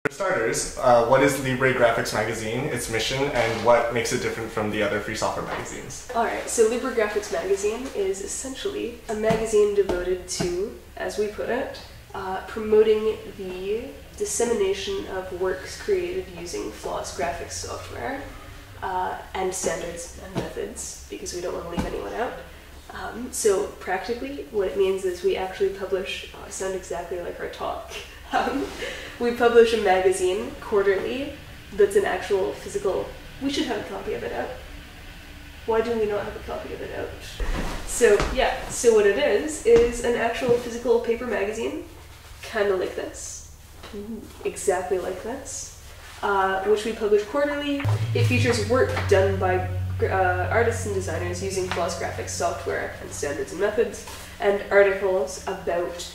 For starters, what is Libre Graphics Magazine, its mission, and what makes it different from the other free software magazines? Alright, so Libre Graphics Magazine is essentially a magazine devoted to, as we put it, promoting the dissemination of works created using flawless graphics software and standards and methods, because we don't want to leave anyone out. So practically, what it means is we actually publish, I sound exactly like our talk, we publish a magazine quarterly that's an actual physical, we should have a copy of it out. Why do we not have a copy of it out? So yeah, so what it is an actual physical paper magazine, kind of like this, exactly like this, which we publish quarterly. It features work done by artists and designers using flawless graphics software and standards and methods, and articles about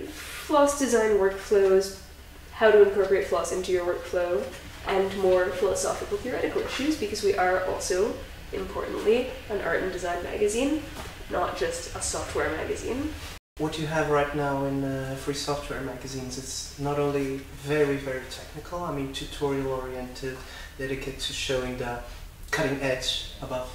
flawless design workflows, how to incorporate flaws into your workflow, and more philosophical theoretical issues, because we are also, importantly, an art and design magazine, not just a software magazine. What you have right now in free software magazines, it's not only very, very technical, I mean tutorial oriented, dedicated to showing the cutting edge above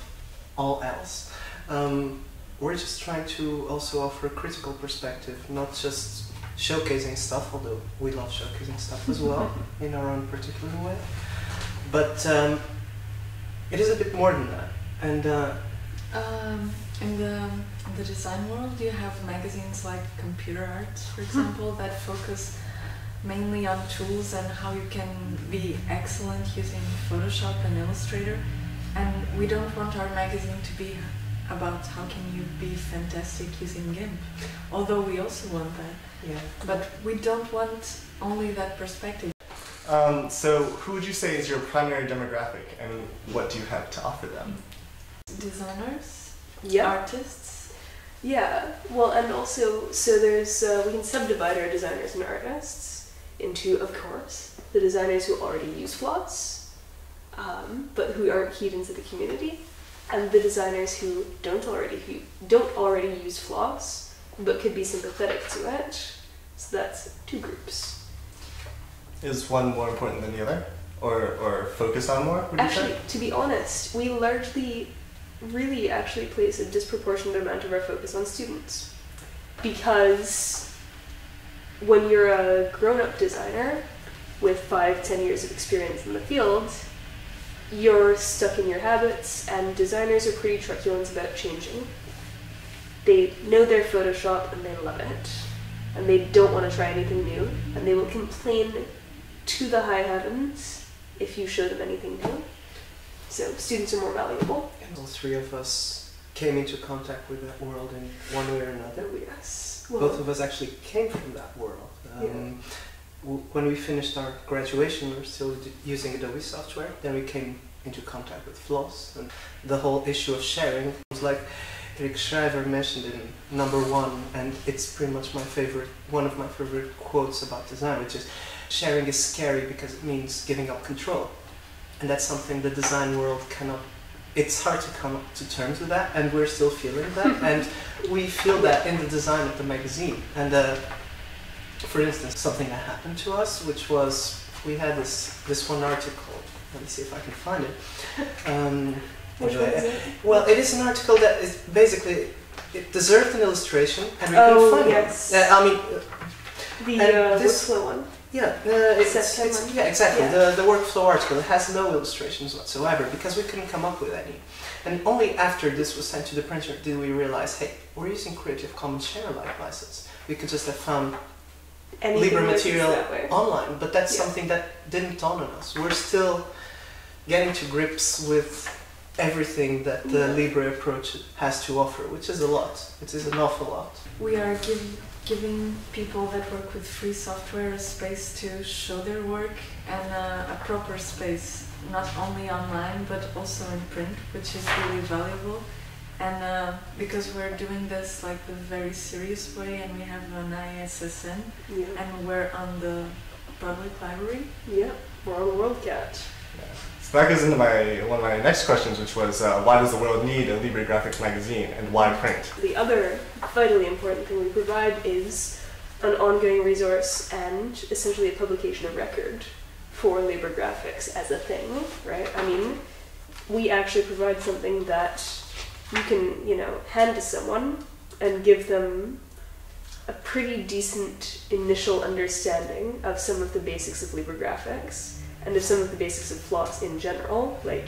all else. We're just trying to also offer a critical perspective, not just showcasing stuff, although we love showcasing stuff as well in our own particular way. But it is a bit more than that. And in the design world, you have magazines like Computer Art, for example, that focus mainly on tools and how you can be excellent using Photoshop and Illustrator. And we don't want our magazine to be about how can you be fantastic using GIMP, although we also want that. yeah. But we don't want only that perspective. So who would you say is your primary demographic, and what do you have to offer them? Designers, Yeah. artists. Yeah, well, and also, so there's, we can subdivide our designers and artists into, of course, the designers who already use Floss, but who aren't keyed into the community, and the designers who don't already use Floss, but could be sympathetic to it. So that's two groups. Is one more important than the other? Or focus on more, would you Actually, say? to be honest, we largely really actually place a disproportionate amount of our focus on students. Because when you're a grown-up designer with 5-10 years of experience in the field, you're stuck in your habits, and designers are pretty truculent about changing. They know their Photoshop and they love it, and they don't want to try anything new, and they will complain to the high heavens if you show them anything new. So students are more malleable. And all three of us came into contact with that world in one way or another. Oh yes. Well, Both of us actually came from that world. When we finished our graduation, we were still using Adobe software. Then we came into contact with Floss, and the whole issue of sharing was like Eric Schreiber mentioned in #1, and it's pretty much one of my favorite quotes about design, which is, sharing is scary because it means giving up control. And that's something the design world cannot, it's hard to come to terms with that, and we're still feeling that, and we feel that in the design of the magazine. And for instance, something that happened to us, which was, we had this one article, let me see if I can find it. which one is it? Well, it is an article that is basically, it deserved an illustration, and we couldn't find yes. it. I mean, The workflow one. yeah, September. exactly. Yeah. The workflow article, it has no illustrations whatsoever because we couldn't come up with any. And only after this was sent to the printer did we realize, hey, we're using Creative Commons ShareAlike license. We could just have found Anything Libre licensed material that way. online, but that's Yeah. something that didn't dawn on us. We're still getting to grips with everything that the Libre approach has to offer, which is a lot. It is an awful lot. We are giving people that work with free software a space to show their work, and a proper space, not only online but also in print, which is really valuable. And because we're doing this like the very serious way, and we have an ISSN, Yeah. and we're on the public library. Yeah. We're on the WorldCat. So that goes into one of my next questions, which was why does the world need a Libre Graphics magazine, and why print? The other vitally important thing we provide is an ongoing resource and essentially a publication of record for Libre graphics as a thing, right? I mean, we actually provide something that you can, you know, hand to someone and give them a pretty decent initial understanding of some of the basics of Libre graphics and of some of the basics of Floss in general. Like,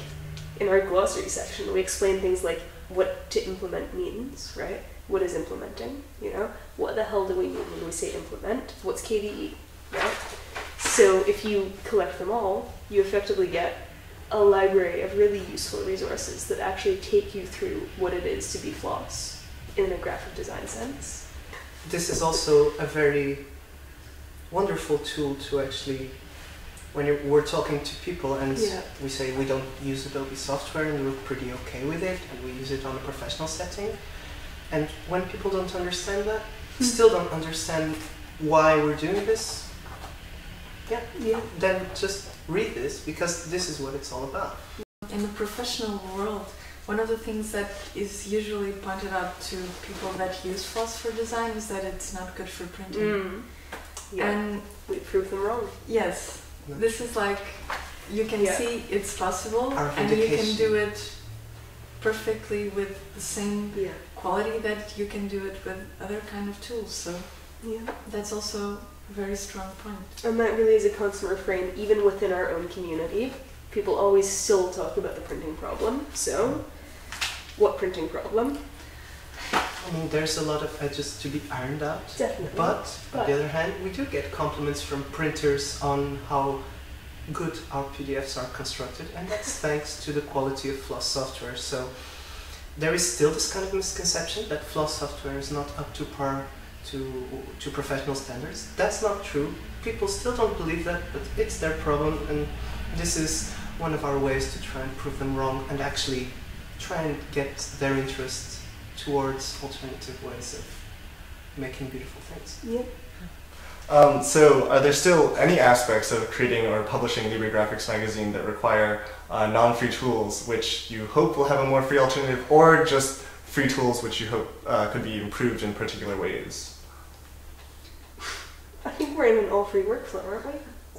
in our glossary section, we explain things like what to implement means, right? What is implementing, you know? What the hell do we mean when we say implement? What's KDE, right? So if you collect them all, you effectively get a library of really useful resources that actually take you through what it is to be Floss in a graphic design sense. This is also a very wonderful tool to actually, when we're talking to people and we say we don't use Adobe software and we're pretty okay with it and we use it on a professional setting, and when people don't understand that, still don't understand why we're doing this, then just read this, because this is what it's all about. In the professional world, one of the things that is usually pointed out to people that use Floss for design is that it's not good for printing. And we prove them wrong. Yes, this is like, you can see it's possible and you can do it perfectly with the same quality that you can do it with other kind of tools. So that's also a very strong point. And that really is a constant refrain, even within our own community. People always still talk about the printing problem. So, what printing problem? I mean, there's a lot of edges to be ironed out. Definitely. But on the other hand, we do get compliments from printers on how good our PDFs are constructed, and that's thanks to the quality of Floss software. So there is still this kind of misconception that Floss software is not up to par to professional standards. That's not true. People still don't believe that, but it's their problem, and this is one of our ways to try and prove them wrong and actually try and get their interest towards alternative ways of making beautiful things. So are there still any aspects of creating or publishing Libre Graphics magazine that require non-free tools which you hope will have a more free alternative, or just free tools which you hope could be improved in particular ways? I think we're in an all-free workflow, aren't we?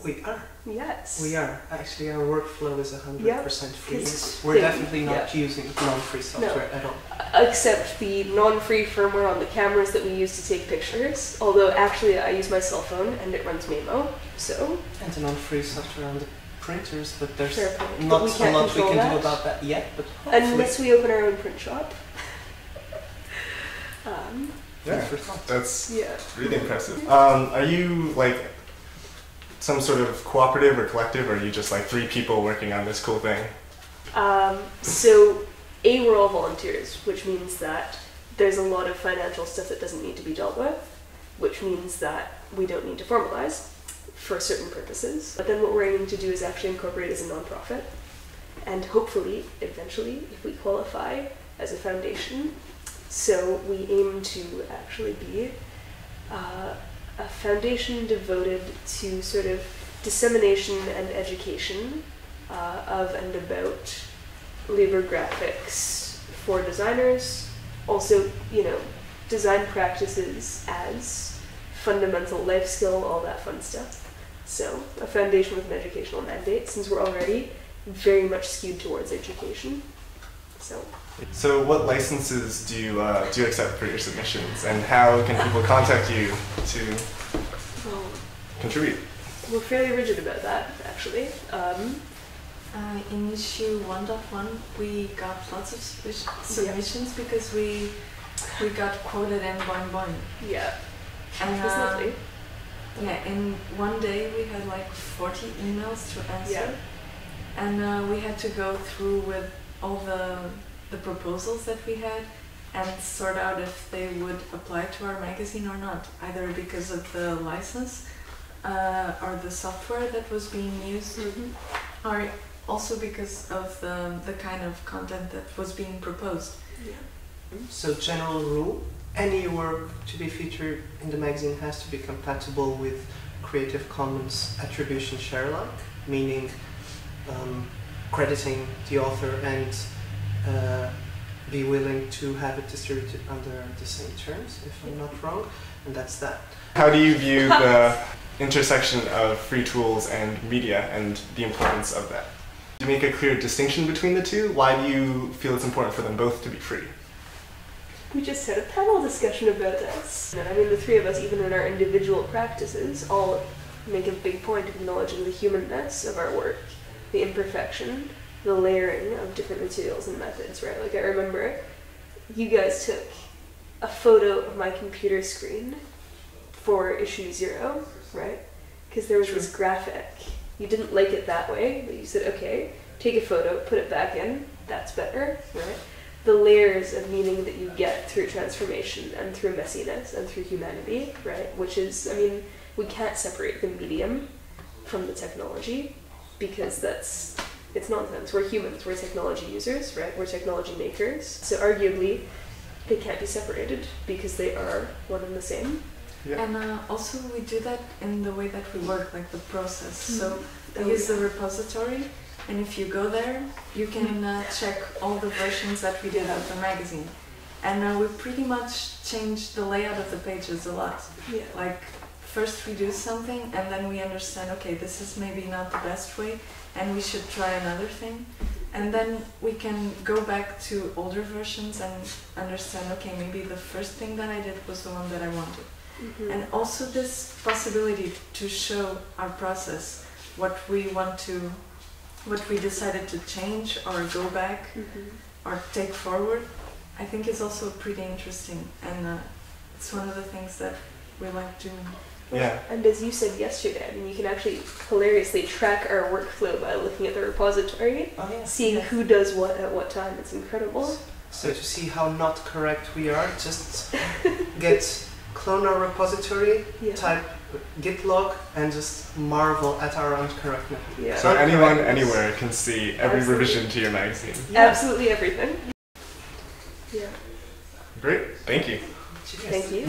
We are. Yes. We are. Actually, our workflow is 100% free. We're thing, definitely not using non-free software at all. Except the non-free firmware on the cameras that we use to take pictures. Although actually I use my cell phone and it runs Memo, so... And the non-free software on the printers, but there's But not we so much we can that. do about that yet, but hopefully... Unless we open our own print shop. That's really impressive. Are you like some sort of cooperative or collective, or are you just like 3 people working on this cool thing? So we're all volunteers, which means that there's a lot of financial stuff that doesn't need to be dealt with, which means that we don't need to formalize for certain purposes. But then what we're aiming to do is actually incorporate as a nonprofit, and hopefully, eventually, if we qualify as a foundation. So we aim to actually be a foundation devoted to sort of dissemination and education of and about Libre graphics for designers. Also, you know, design practices as fundamental life skill, all that fun stuff. So a foundation with an educational mandate, since we're already very much skewed towards education. So what licenses do you accept for your submissions, and how can people contact you to contribute? We're fairly rigid about that, actually. In issue 1.1 we got lots of submissions because we got quoted in Boing Boing. Yeah. And it was lovely. Yeah, in one day we had like 40 emails to answer. And we had to go through with all the proposals that we had and sort out if they would apply to our magazine or not, either because of the license or the software that was being used, or also because of the kind of content that was being proposed. So general rule, any work to be featured in the magazine has to be compatible with Creative Commons Attribution-ShareAlike, meaning crediting the author and be willing to have it distributed under the same terms, if I'm not wrong, and that's that. How do you view the intersection of free tools and media and the importance of that? Do you make a clear distinction between the two? Why do you feel it's important for them both to be free? We just had a panel discussion about this. And I mean, the three of us, even in our individual practices, all make a big point of acknowledging the humanness of our work, the imperfection, the layering of different materials and methods, right? Like I remember you guys took a photo of my computer screen for issue 0, right? Because there was this graphic. You didn't like it that way, but you said, okay, take a photo, put it back in, that's better, right? The layers of meaning that you get through transformation and through messiness and through humanity, right? Which is, I mean, we can't separate the medium from the technology because it's nonsense. We're humans, we're technology users, right? We're technology makers. So arguably, they can't be separated because they are one and the same. Yeah. And also we do that in the way that we work, like the process. So we use the repository, and if you go there, you can check all the versions that we did of the magazine. And we pretty much change the layout of the pages a lot. Yeah. Like, first we do something, and then we understand, okay, this is maybe not the best way, and we should try another thing. And then we can go back to older versions and understand, okay, maybe the first thing that I did was the one that I wanted. Mm-hmm. And also this possibility to show our process, what we decided to change or go back or take forward, I think is also pretty interesting, and it's one of the things that we like doing. Yeah. And as you said yesterday, I mean, you can actually hilariously track our workflow by looking at the repository, seeing who does what at what time. It's incredible. So to see how not correct we are, just clone our repository, type git log, and just marvel at our own correctness. Yeah. So anyone, anywhere can see every revision to your magazine. Yeah. Absolutely everything. Yeah. Great, thank you. Cheers. Thank you.